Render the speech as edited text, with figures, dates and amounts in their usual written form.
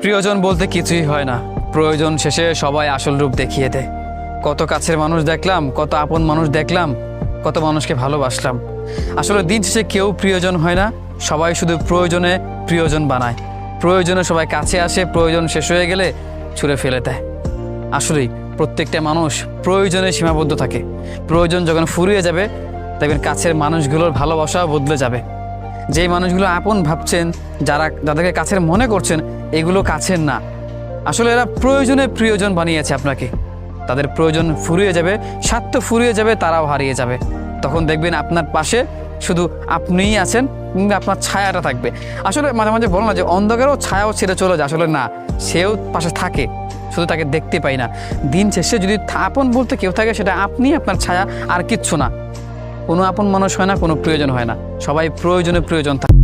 প্রিয়জন বলতে কিছুই হয় না, প্রয়োজন শেষে সবাই আসল রূপ দেখিয়ে দেয়। কত কাছের মানুষ দেখলাম, কত আপন মানুষ দেখলাম, কত মানুষকে ভালোবাসলাম। আসলে দিন শেষে কেউ প্রিয়জন হয় না, সবাই শুধু প্রয়োজনে প্রিয়জন বানায়। প্রয়োজনে সবাই কাছে আসে, প্রয়োজন শেষ হয়ে গেলে ছুঁড়ে ফেলে দেয়। আসলেই প্রত্যেকটা মানুষ প্রয়োজনে সীমাবদ্ধ থাকে। প্রয়োজন যখন ফুরিয়ে যাবে, দেখবেন কাছের মানুষগুলোর ভালোবাসাও বদলে যাবে। যেই মানুষগুলো আপন ভাবছেন, যাদেরকে কাছের মনে করছেন, এগুলো কাছের না। আসলে এরা প্রয়োজনে প্রিয়জন বানিয়েছে আপনাকে। তাদের প্রয়োজন ফুরিয়ে যাবে, স্বার্থ ফুরিয়ে যাবে, তারাও হারিয়ে যাবে। তখন দেখবেন আপনার পাশে শুধু আপনিই আছেন, কিংবা আপনার ছায়াটা থাকবে। আসলে মাঝে মাঝে বলো না যে অন্ধকারও ছায়াও ছেড়ে চলে যায়, আসলে না, সেও পাশে থাকে, শুধু তাকে দেখতে পাই না। দিন শেষে যদি আপন বলতে কেউ থাকে, সেটা আপনি, আপনার ছায়া, আর কিচ্ছু না। কোনো আপন মানুষ হয় না, কোনো প্রিয়জন হয় না, সবাই প্রয়োজনে প্রিয়জন থাকে।